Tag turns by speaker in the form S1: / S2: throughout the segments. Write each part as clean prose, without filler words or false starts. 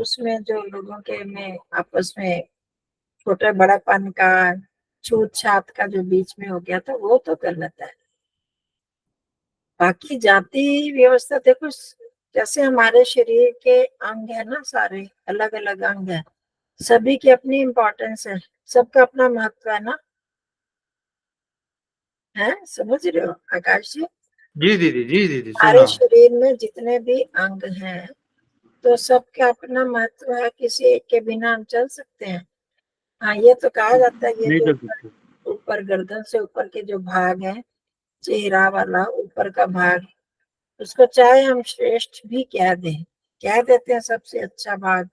S1: उसमें जो लोगों के में आपस में छोटे बड़ापन का छूत छात का जो बीच में हो गया था वो तो गलत है। बाकी जाति व्यवस्था देखो, जैसे हमारे शरीर के अंग है ना, सारे अलग अलग अंग है, सभी की अपनी इम्पोर्टेंस है, सबका अपना महत्व है ना। है, समझ रहे हो आकाश जी?
S2: जी दीदी, जी दीदी,
S1: हमारे
S2: सुना।
S1: शरीर में जितने भी अंग हैं तो सबका अपना महत्व है, किसी एक के बिना हम चल सकते हैं? हाँ, ये तो कहा जाता है, ये
S2: नहीं
S1: जो
S2: चल
S1: ऊपर
S2: सकते।
S1: ऊपर गर्दन से ऊपर के जो भाग है, चेहरा वाला ऊपर का भाग, उसको चाहे हम श्रेष्ठ भी कह देते हैं सबसे अच्छा भाग,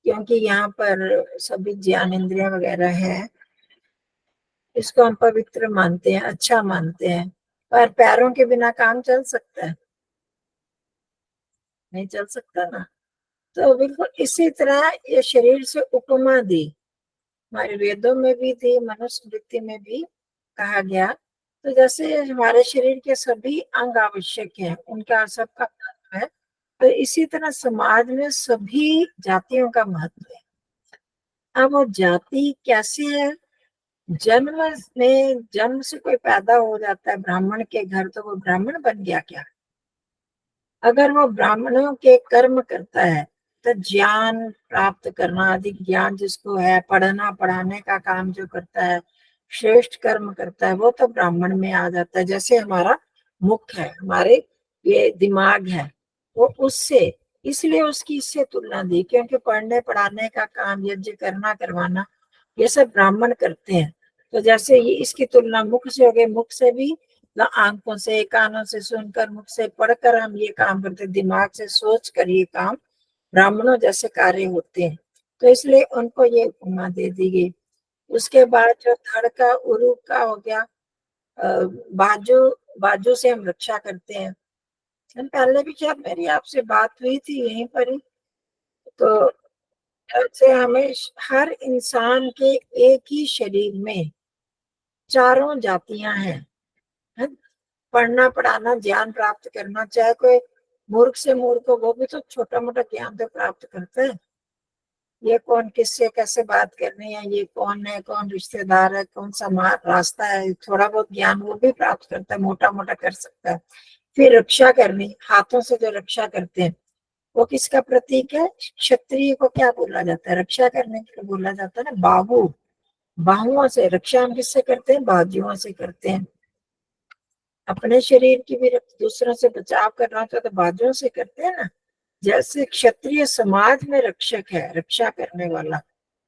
S1: क्योंकि यहाँ पर सभी ज्ञान इंद्रिया वगैरह है, इसको हम पवित्र मानते हैं, अच्छा मानते हैं। पर पैरों के बिना काम चल सकता है? नहीं चल सकता ना। तो बिल्कुल इसी तरह ये शरीर से उपमा दी, हमारे वेदों में भी थी, मनुस्मृति में भी कहा गया। तो जैसे हमारे शरीर के सभी अंग आवश्यक हैं, उनका सबका महत्व है, तो इसी तरह समाज में सभी जातियों का महत्व है। अब वो जाति कैसी है? जन्म जन्म से कोई पैदा हो जाता है ब्राह्मण के घर, तो वो ब्राह्मण बन गया क्या? अगर वो ब्राह्मणों के कर्म करता है तो ज्ञान प्राप्त करना, अधिक ज्ञान जिसको है, पढ़ना पढ़ाने का काम जो करता है, श्रेष्ठ कर्म करता है, वो तो ब्राह्मण में आ जाता है। जैसे हमारा मुख है, हमारे ये दिमाग है, वो उससे, इसलिए उसकी इससे तुलना दी, क्योंकि पढ़ने पढ़ाने का काम, यज्ञ करना करवाना, ये सब ब्राह्मण करते हैं। तो जैसे ये इसकी तुलना मुख से हो गई, मुख से भी आंखों से, कानों से सुनकर, मुख से पढ़कर हम ये काम करते, दिमाग से सोच कर ये काम ब्राह्मणों जैसे कार्य होते हैं, तो इसलिए उनको ये उपमा दे दी गई। उसके बाद जो धड़ का उरु का हो गया, बाजू, बाजू से हम रक्षा करते हैं। पहले भी शायद मेरी आपसे बात हुई थी यहीं पर ही। तो ऐसे हमें, हर इंसान के एक ही शरीर में चारों जातियां हैं, है? पढ़ना पढ़ाना, ज्ञान प्राप्त करना, चाहे कोई मूर्ख से मूर्ख हो, वो भी तो छोटा मोटा ज्ञान तो प्राप्त करता है। ये कौन किससे कैसे बात करनी है, ये कौन है, कौन रिश्तेदार है, कौन सा रास्ता है, थोड़ा बहुत ज्ञान वो भी प्राप्त करता है, मोटा मोटा कर सकता है। फिर रक्षा करनी, हाथों से जो रक्षा करते हैं, वो किसका प्रतीक है? क्षत्रिय को क्या बोला जाता है? रक्षा करने के लिए बोला जाता है ना, बाहु। बाहुओं से रक्षा हम किससे करते हैं? बाजुओं से करते हैं। अपने शरीर की भी दूसरों से बचाव करना होता है तो बाजुओं से करते हैं ना। जैसे क्षत्रिय समाज में रक्षक है, रक्षा करने वाला,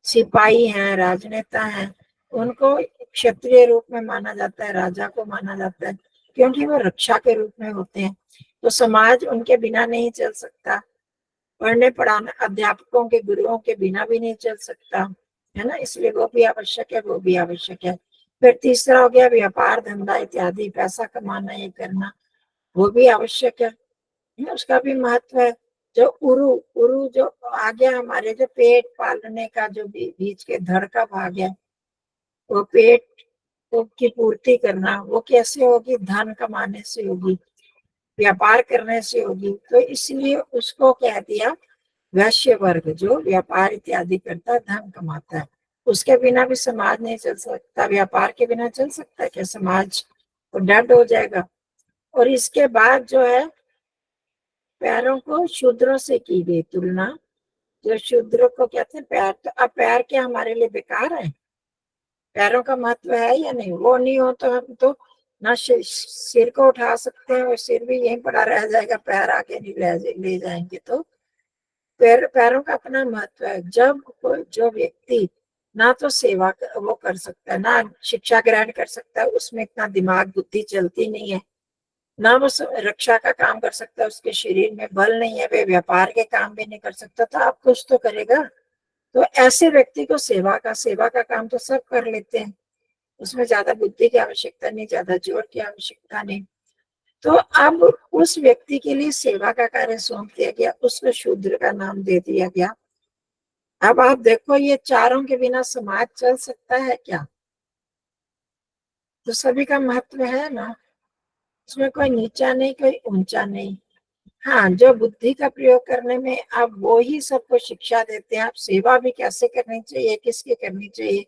S1: सिपाही हैं, राजनेता हैं, उनको क्षत्रिय रूप में माना जाता है, राजा को माना जाता है, क्योंकि वो रक्षा के रूप में होते हैं। तो समाज उनके बिना नहीं चल सकता, पढ़ने पढ़ाने अध्यापकों के, गुरुओं के बिना भी नहीं चल सकता, है ना। इसलिए वो भी आवश्यक है, वो भी आवश्यक है। फिर तीसरा हो गया व्यापार धंधा इत्यादि, पैसा कमाना, ये करना, वो भी आवश्यक है, उसका भी महत्व है। जो उरु, उरु जो आ गया हमारे, जो पेट पालने का जो बीच के धड़ का भाग है, वो पेट की पूर्ति करना, वो कैसे होगी? धन कमाने से होगी, व्यापार करने से होगी। तो इसलिए उसको कह दिया वैश्य वर्ग, जो व्यापार इत्यादि करता है, धन कमाता है। उसके बिना भी समाज नहीं चल सकता। व्यापार के बिना चल सकता है क्या समाज? तो डेड हो जाएगा। और इसके बाद जो है, पैरों को शूद्रों से की गई तुलना। जो शूद्रों को कहते हैं पैर, तो अब पैर क्या हमारे लिए बेकार है? पैरों का महत्व है या नहीं? वो नहीं हो तो हम तो ना सिर को उठा सकते हैं, और सिर भी यहीं पड़ा रह जाएगा, पैर आगे नहीं ले जाएंगे। तो पैरों का अपना महत्व है। जब जो व्यक्ति ना तो सेवा वो कर सकता है, ना शिक्षा ग्रहण कर सकता है, उसमें इतना दिमाग बुद्धि चलती नहीं है, ना वो रक्षा का काम कर सकता है, उसके शरीर में बल नहीं है, वे व्यापार के काम भी नहीं कर सकता, तो आप कुछ तो करेगा। तो ऐसे व्यक्ति को सेवा का काम तो सब कर लेते हैं, उसमें ज्यादा बुद्धि की आवश्यकता नहीं, ज्यादा जोर की आवश्यकता नहीं। तो अब उस व्यक्ति के लिए सेवा का कार्य सौंप दिया गया, उसको शूद्र का नाम दे दिया गया। अब आप देखो, ये चारों के बिना समाज चल सकता है क्या? तो सभी का महत्व है ना, उसमें कोई नीचा नहीं, कोई ऊंचा नहीं। हाँ, जो बुद्धि का प्रयोग करने में आप वो ही सबको शिक्षा देते हैं, आप सेवा भी कैसे करनी चाहिए, किसकी करनी चाहिए,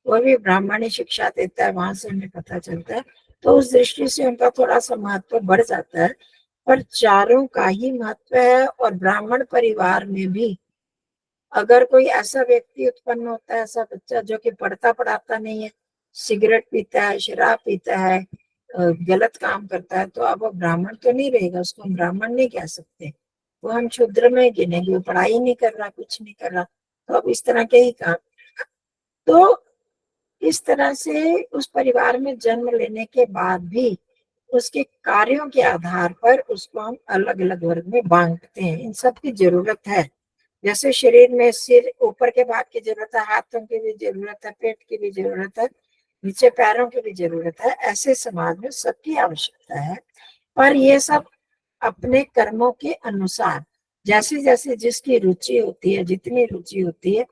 S1: वो भी ब्राह्मण ही शिक्षा देता है, वहां से हमें पता चलता है। तो उस दृष्टि से उनका थोड़ा सा महत्व बढ़ जाता है, पर चारों का ही महत्व है। और ब्राह्मण परिवार में भी अगर कोई ऐसा व्यक्ति उत्पन्न होता है, ऐसा बच्चा जो कि पढ़ता पढ़ाता नहीं है, सिगरेट पीता है, शराब पीता है, गलत काम करता है, तो अब वो ब्राह्मण तो नहीं रहेगा, उसको हम ब्राह्मण नहीं कह सकते, वो हम शूद्र में गिनेंगे, वो पढ़ाई नहीं कर रहा, कुछ नहीं कर रहा, तो अब इस तरह के ही काम। तो इस तरह से उस परिवार में जन्म लेने के बाद भी उसके कार्यों के आधार पर उसको हम अलग अलग वर्ग में बांटते हैं। इन सब की जरूरत है। जैसे शरीर में सिर, ऊपर के भाग की जरूरत है, हाथों की भी जरूरत है, पेट की भी जरूरत है, नीचे पैरों की भी जरूरत है, ऐसे समाज में सबकी आवश्यकता है। पर ये सब अपने कर्मों के अनुसार, जैसे जैसे जिसकी रुचि होती है, जितनी रुचि होती है,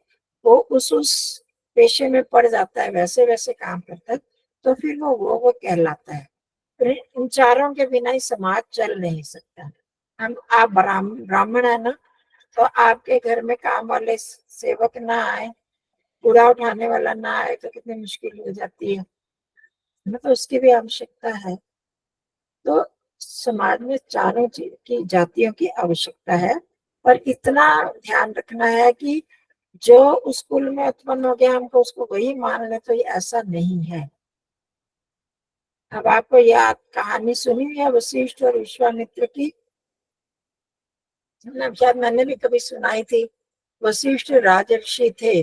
S1: वो उस पेशे में पड़ जाता है, वैसे वैसे काम करता है, तो फिर वो कहलाता है। फिर इन चारों के बिना ही समाज चल नहीं सकता। हम आप ब्राह्मण है ना, तो आपके घर में काम वाले सेवक ना आए, कूड़ा उठाने वाला ना आए, तो कितनी मुश्किल हो जाती है ना, तो उसकी भी आवश्यकता है। तो समाज में चारों चीज की जातियों की आवश्यकता है। पर इतना ध्यान रखना है कि जो उस कुल में उत्पन्न हो गया हमको उसको वही मान ले, तो ये ऐसा नहीं है। अब आपको याद कहानी सुनी है वशिष्ठ और विश्वामित्र की, शायद मैंने भी कभी सुनाई थी। वशिष्ठ राजर्षि थे,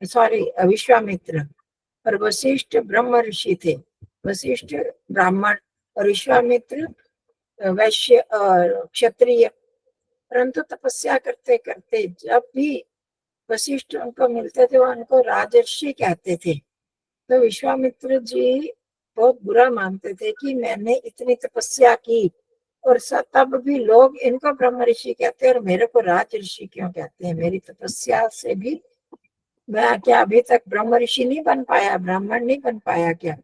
S1: सॉरी विश्वामित्र, और वशिष्ठ ब्रह्म ऋषि थे। वशिष्ठ ब्राह्मण और विश्वामित्र वैश्य क्षत्रिय। परंतु तपस्या करते करते जब भी वशिष्ठ उनको मिलते थे, वो उनको राजर्षि कहते थे। तो विश्वामित्र जी बहुत बुरा मानते थे कि मैंने इतनी तपस्या की और तब भी लोग इनको ब्रह्म ऋषि कहते हैं और मेरे को राज ऋषि क्यों कहते हैं, मेरी तपस्या से भी मैं क्या अभी तक ब्रह्म ऋषि नहीं बन पाया, ब्राह्मण नहीं बन पाया क्या।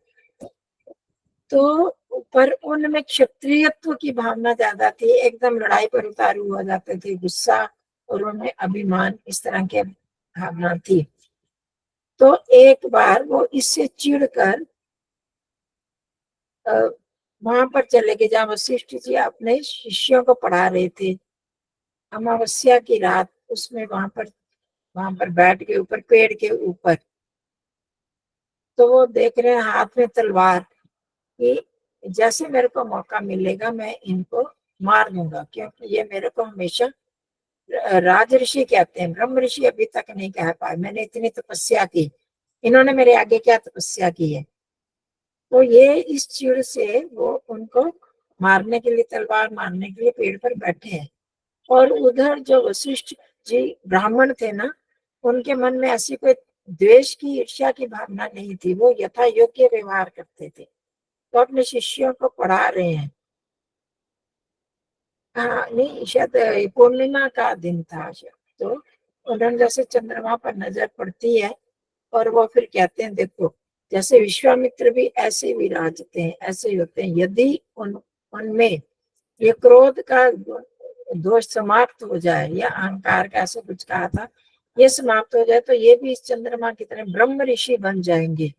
S1: तो पर उनमें क्षत्रियत्व की भावना ज्यादा थी, एकदम लड़ाई पर उतारू हो जाते थे, गुस्सा और उनमें अभिमान, इस तरह के भावना थी। तो एक बार वो इससे चिढ़कर वहां पर चले गए जहाँ वशिष्ठ जी अपने शिष्यों को पढ़ा रहे थे। अमावस्या की रात उसमें वहां पर बैठ के ऊपर पेड़ के ऊपर, तो वो देख रहे हैं हाथ में तलवार, कि जैसे मेरे को मौका मिलेगा मैं इनको मार दूंगा, क्योंकि ये मेरे को हमेशा राज ऋषि कहते हैं, ब्रह्म ऋषि अभी तक नहीं कह पाए, मैंने इतनी तपस्या की, इन्होंने मेरे आगे क्या तपस्या की है। तो ये इस चिड़ से वो उनको मारने के लिए, तलवार मारने के लिए पेड़ पर बैठे हैं। और उधर जो वशिष्ठ जी ब्राह्मण थे ना, उनके मन में ऐसी कोई द्वेष की, ईर्ष्या की भावना नहीं थी, वो यथा योग्य व्यवहार करते थे। तो अपने शिष्यों को पढ़ा रहे हैं। हाँ नहीं, शायद पूर्णिमा का दिन था शायद। तो उन्होंने जैसे चंद्रमा पर नजर पड़ती है, और वो फिर कहते हैं देखो, जैसे विश्वामित्र भी ऐसे विराजते हैं, ऐसे ही होते हैं, यदि उनमें ये क्रोध का दोष समाप्त हो जाए, या अहंकार का ऐसा कुछ कहा था, ये समाप्त हो जाए, तो ये भी इस चंद्रमा की तरह ब्रह्म ऋषि बन जाएंगे।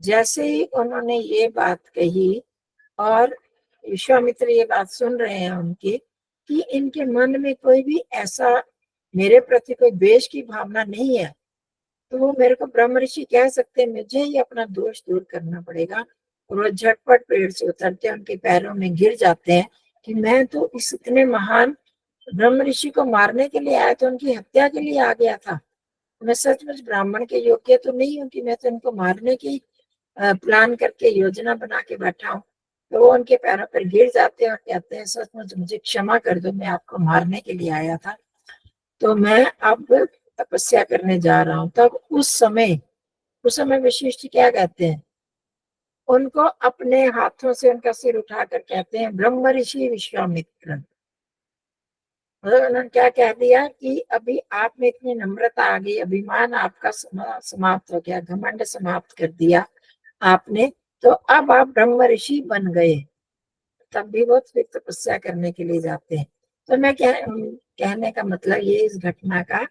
S1: जैसे ही उन्होंने ये बात कही और विश्वामित्र ये बात सुन रहे हैं उनकी, कि इनके मन में कोई भी ऐसा मेरे प्रति कोई द्वेष की भावना नहीं है, तो वो मेरे को ब्रह्म ऋषि कह सकते हैं, मुझे ही अपना दोष दूर करना पड़ेगा। और वो झटपट पेड़ से उतरते उनके पैरों में गिर जाते हैं, कि मैं तो इस इतने महान ब्रह्म ऋषि को मारने के लिए आया, तो उनकी हत्या के लिए आ गया था, मैं सचमुच ब्राह्मण के योग्य तो नहीं हूँ कि मैं तो इनको मारने की प्लान करके योजना बना के बैठा हूँ। तो वो उनके पैरों पर गिर जाते हैं और कहते हैं सचमुच मुझे क्षमा कर दो, मैं आपको मारने के लिए आया था, तो मैं अब तपस्या करने जा रहा हूँ। तब उस समय वशिष्ठ क्या कहते हैं, उनको अपने हाथों से उनका सिर उठाकर कहते हैं ब्रह्म ऋषि विश्वामित्र। मतलब उन्होंने क्या कह दिया कि अभी आप में इतनी नम्रता आ गई, अभिमान आपका समाप्त हो गया, घमंड समाप्त कर दिया आपने, तो अब आप ब्रह्म ऋषि बन गए। तब भी वो फिर तपस्या करने के लिए जाते हैं। तो मैं कहने का मतलब ये इस घटना का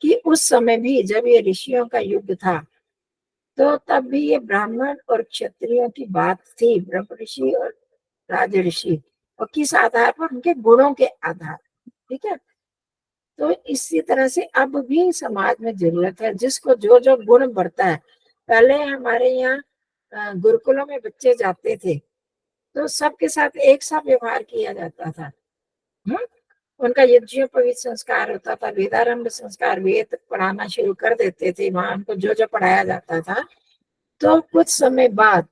S1: कि उस समय भी जब ये ऋषियों का युग था, तो तब भी ये ब्राह्मण और क्षत्रियों की बात थी, ब्रह्म ऋषि और राज ऋषि, और किस आधार पर? उनके गुणों के आधार। ठीक है। तो इसी तरह से अब भी समाज में जरूरत है, जिसको जो जो गुण बढ़ता है। पहले हमारे यहाँ गुरुकुलों में बच्चे जाते थे, तो सबके साथ एक सा व्यवहार किया जाता था। उनका यज्ञोपवीत संस्कार होता था, वेदारंभ संस्कार, वेद पढ़ाना शुरू कर देते थे वहां, उनको जो जो पढ़ाया जाता था। तो कुछ समय बाद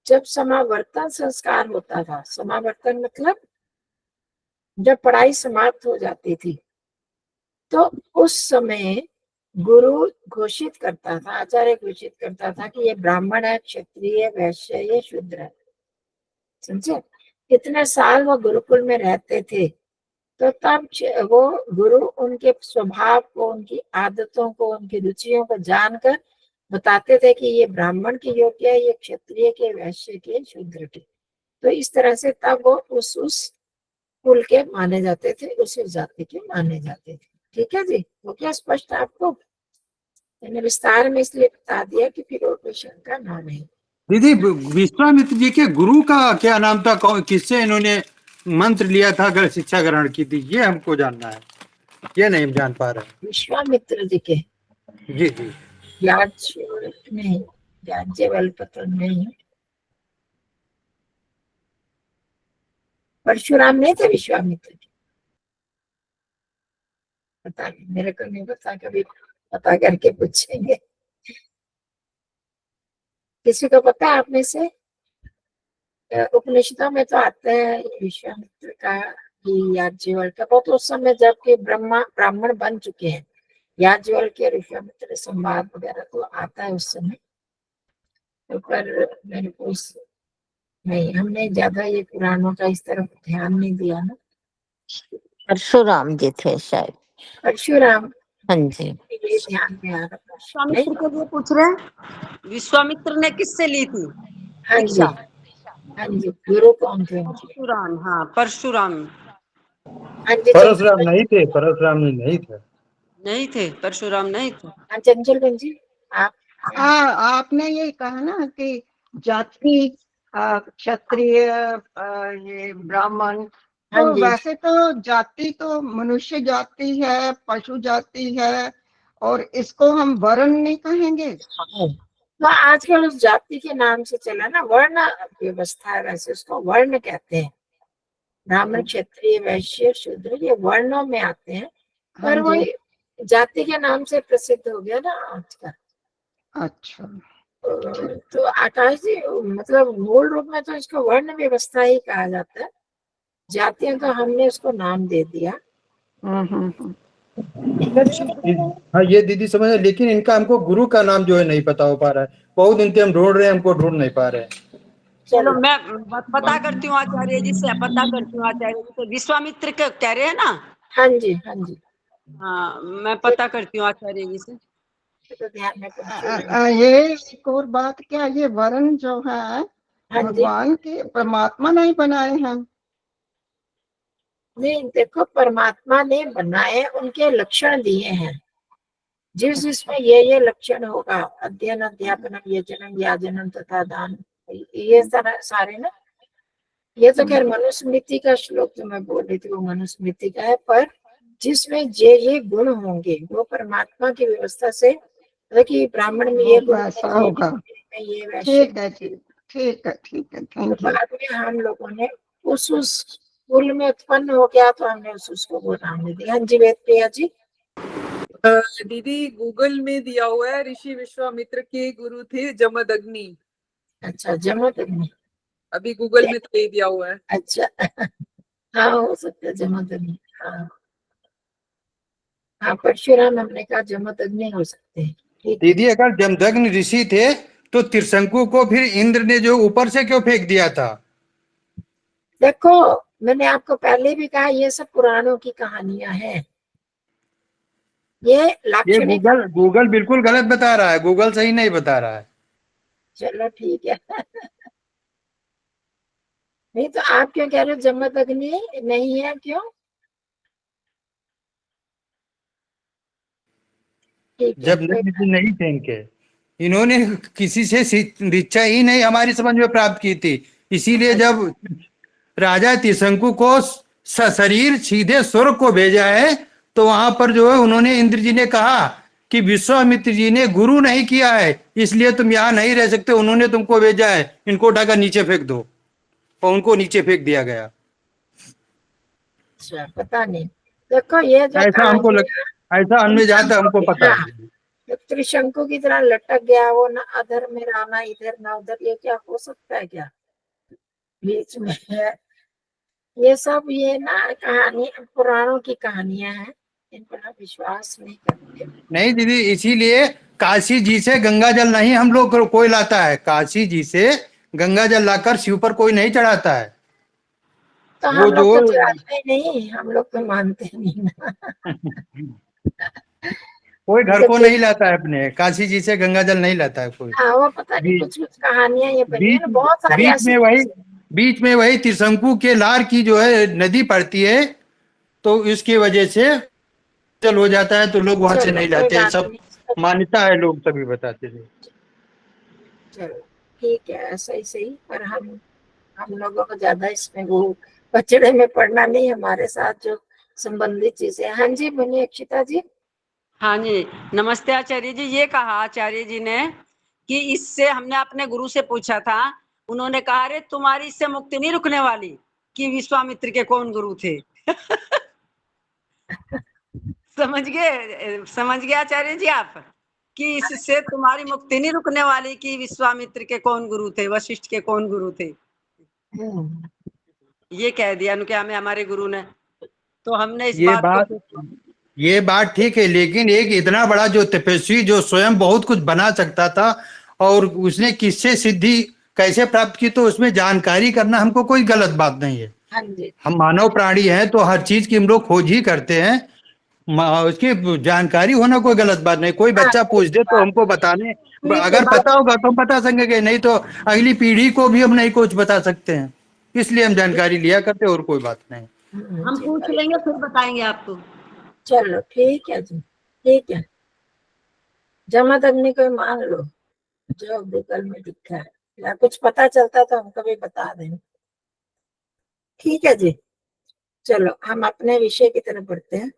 S1: जब समावर्तन संस्कार होता था, समावर्तन मतलब जब पढ़ाई समाप्त हो जाती थी, तो उस समय गुरु घोषित करता था, आचार्य घोषित करता था कि ये ब्राह्मण है, क्षत्रिय, वैश्य, ये शूद्र है। समझे? इतने साल वो गुरुकुल में रहते थे, तो तब वो गुरु उनके स्वभाव को, उनकी आदतों को, उनकी रुचियों को जानकर बताते थे कि ये ब्राह्मण के योग्य है, ये क्षत्रिय के, वैश्य के, शूद्र के। तो इस तरह से तब वो उस कुल के माने जाते थे, उस जाति के माने जाते थे। ठीक है जी, वो क्या स्पष्ट आपको? मैंने विस्तार में इसलिए बता दिया कि फिर और कोई शंका ना रहे।
S2: दीदी, विश्वामित्र जी के गुरु का क्या नाम था? किससे इन्होंने मंत्र लिया था, अगर शिक्षा ग्रहण की थी? ये हमको जानना है, ये नहीं जान पा रहे।
S1: विश्वामित्र जी के?
S2: जी जी।
S1: नहीं, याज्ञवल्क्य नहीं, परशुराम नहीं थे विश्वामित्र जी। पता नहीं, मेरे को नहीं पता, कभी पता करके पूछेंगे। किसी को पता है आप में से? उपनिषदों में तो आता है विश्वामित्र का कि याज्ञवल्क्य, बहुत उस समय जबकि ब्राह्मण बन चुके हैं। याज्ञवल्क्य और विश्वामित्र संवाद वगैरह तो आता है उस समय। तो पर मेरे को नहीं, हमने ज्यादा ये पुराणों का इस तरफ ध्यान नहीं दिया ना।
S3: परशुराम जी थे शायद।
S1: परशुराम?
S3: हाँ जी।
S1: ये ध्यान में आ रहा नहीं।
S4: विश्वामित्र के लिए पूछ रहे हैं, विश्वामित्र ने किससे ली थी
S1: हाँ जी,
S4: दीक्षा?
S1: हाँ जी, गुरु कौन थे उनके?
S4: परशुराम। हाँ, परशुराम
S1: हाँ जी,
S2: परशुराम नहीं थे, परशुराम नहीं थे।
S4: नहीं थे, परशुराम नहीं थे।
S1: हाँ चंचल बहन जी, आप?
S5: आपने ये कहा ना कि जाति क्षत्रिय, ये ब्राह्मण,
S1: हाँ
S5: तो
S1: जी,
S5: वैसे तो जाति तो मनुष्य जाति है, पशु जाति है, और इसको हम वर्ण नहीं कहेंगे।
S1: तो आजकल उस जाति के नाम से चला ना, वर्ण व्यवस्था है, वैसे उसको वर्ण कहते हैं। ब्राह्मण, क्षत्रिय, वैश्य, शूद्र, ये वर्णों में आते हैं, पर वो जाति के नाम से प्रसिद्ध हो गया ना आजकल।
S5: अच्छा,
S1: तो आकाश जी, मतलब मूल रूप में तो इसको वर्ण व्यवस्था ही कहा जाता है, जातियां तो हमने उसको नाम दे दिया।
S2: हाँ, ये दीदी समझ, लेकिन इनका हमको गुरु का नाम जो है नहीं पता हो पा रहा है। बहुत दिन से हम ढूंढ रहे हैं, हमको ढूंढ नहीं पा रहे हैं।
S4: चलो मैं पता करती हूँ आचार्य जी से, पता करती हूँ आचार्य जी से। विश्वामित्र के कह रहे हैं ना?
S1: हाँ जी, हाँ जी,
S4: हाँ, मैं पता करती हूँ आचार्य जी से।
S1: तो ध्यान में
S5: ये एक और बात, क्या ये वर्ण जो है
S1: हाँ जी,
S5: भगवान के, परमात्मा नहीं बनाए हैं?
S1: नहीं देखो, परमात्मा ने बनाए, उनके लक्षण दिए हैं, जिसमें ये लक्षण होगा, अध्ययन, अध्यापन, यजनम, याजनम तथा दान, ये सारे ना। ये तो खैर मनुस्मृति का श्लोक जो मैं बोल रही थी, वो मनुस्मृति का है, पर जिसमें ये गुण होंगे वो परमात्मा की व्यवस्था से, कि ब्राह्मण में ये गुण
S5: वैसा होगा।
S1: ये वैश्य।
S5: ठीक है जी, ठीक है, ठीक है,
S1: तो
S5: थैंक यू।
S1: बाद में हम लोगों ने उस कुल में उत्पन्न हो गया, तो हमने उसको वो नाम दे दिया। हाँ जी, वेद प्रिया जी।
S6: दीदी, गूगल में दिया हुआ है ऋषि विश्वामित्र के गुरु थे जमदग्नि।
S1: अच्छा, जमदग्नि,
S6: अभी गूगल में तो यही दिया हुआ है।
S1: अच्छा। हाँ, हो सकता है जमदग्नि। हाँ हाँ, परशुराम हमने कहा, जमदग्नि हो सकते हैं। ठीक है।
S2: दीदी, अगर जमदग्नि ऋषि थे तो त्रिशंकु को फिर इंद्र ने जो ऊपर से क्यों फेंक दिया था?
S1: देखो, मैंने आपको पहले भी कहा, ये सब पुराणों की कहानियां हैं। ये
S2: ये
S1: लाक्षणिक।
S2: गूगल बिल्कुल गलत बता रहा है, गूगल सही नहीं बता रहा है।
S1: चलो ठीक है। नहीं तो आप क्यों कह रहे हो जमद अग्नि नहीं है, क्यों? ठीक है,
S2: जब
S1: कोई
S2: नबी
S1: बात
S2: जी नहीं थे इनके, इन्होंने किसी से दीक्षा ही नहीं हमारी समझ में प्राप्त की थी। इसीलिए
S1: नहीं।
S2: जब राजा त्रिशंकु को सशरीर सीधे स्वर्ग को भेजा है, तो वहां पर जो है उन्होंने इंद्र जी ने कहा कि विश्वामित्र जी ने गुरु नहीं किया है, इसलिए तुम यहाँ नहीं रह सकते, उन्होंने तुमको भेजा है, इनको उठाकर नीचे फेंक दो। और उनको नीचे फेंक दिया गया।
S1: अच्छा, पता नहीं। देखो ये जो
S2: ऐसा हमको ऐसा हमें जहाँ तक हमको पता
S1: हाँ,
S2: है।
S1: जो त्रिशंकु की तरह लटक गया, वो ना अधर में रहा ना इधर ना उधर, ये क्या हो सकता है क्या? बीच में है। ये सब ये ना कहानी पुराणों की कहानियां हैं, इन पर हम विश्वास नहीं करते।
S2: नहीं दीदी, इसीलिए काशी जी से गंगा जल नहीं हम लोग को कोई लाता है, काशी जी से गंगा जल लाकर शिव पर कोई नहीं चढ़ाता है।
S1: तो
S2: वो
S1: हम
S2: जो
S1: लोग तो चढ़ाते ही नहीं, हम लोग तो मानते नहीं ना।
S2: कोई घर
S1: जब
S2: को
S1: देख,
S2: नहीं लाता है, अपने काशी जी से गंगा जल नहीं लाता है कोई।
S1: हाँ वो पता नहीं
S2: बी,
S1: कुछ कुछ कहानियां ये बनी है
S2: बीच
S1: ना, बहुत सारी
S2: बीच
S1: ऐसी
S2: में वही
S1: चीजें।
S2: बीच में वही त्रिशंकु के लार की जो है नदी पड़ती है, तो इसकी वजह से जल हो जाता है, तो लोग वहां से
S1: चलो
S2: नहीं
S1: कोई
S2: लाते हैं।
S1: बात
S2: सब
S1: नहीं,
S2: मान्यता है, लोग सभी बताते थे।
S1: चलो ठीक है, ऐसा ही सही। पर हम लोगों को ज्यादा इसमें वो पचड़े में पड़ना नहीं, हमारे साथ जो संबंधित चीजें। हाँ जी, बोलिए अक्षिता जी।
S4: हाँ जी, नमस्ते आचार्य जी। ये कहा आचार्य जी ने कि इससे हमने अपने गुरु से पूछा था, उन्होंने कहा अरे तुम्हारी इससे मुक्ति नहीं रुकने वाली, कि विश्वामित्र के कौन गुरु थे। समझ गए आचार्य जी आप, कि इससे तुम्हारी मुक्ति नहीं रुकने वाली, कि विश्वामित्र के कौन गुरु थे, वशिष्ठ के कौन गुरु थे।
S1: हम्म,
S4: ये कह दिया उनके हमें हमारे गुरु ने। तो हमने इस
S2: ये
S4: बात को
S2: बात ये बात ठीक है, लेकिन एक इतना बड़ा जो तपस्वी जो स्वयं बहुत कुछ बना सकता था, और उसने किससे सिद्धि कैसे प्राप्त की, तो उसमें जानकारी करना हमको कोई गलत बात नहीं है।
S1: हाँ जी,
S2: हम मानव प्राणी हैं, तो हर चीज की हम लोग खोज ही करते हैं। उसकी जानकारी होना कोई गलत बात नहीं। कोई
S1: हाँ
S2: बच्चा
S1: कोई
S2: पूछ दे तो
S1: बात
S2: हमको
S1: नहीं।
S2: बताने,
S1: ठीक है,
S2: अगर
S1: बात।
S2: पता होगा तो हम बता सकेंगे, नहीं तो अगली पीढ़ी को भी हम नहीं कुछ बता सकते हैं। इसलिए हम जानकारी लिया करते, और कोई बात नहीं।
S4: हम
S1: जी,
S4: पूछ लेंगे, फिर बताएंगे आपको।
S1: चलो ठीक है जी, ठीक है। जमा अग्नि को मान लो जो गूगल में लिखा है, या कुछ पता चलता तो हमको भी बता दें। ठीक है जी, चलो हम अपने विषय की तरफ बढ़ते हैं।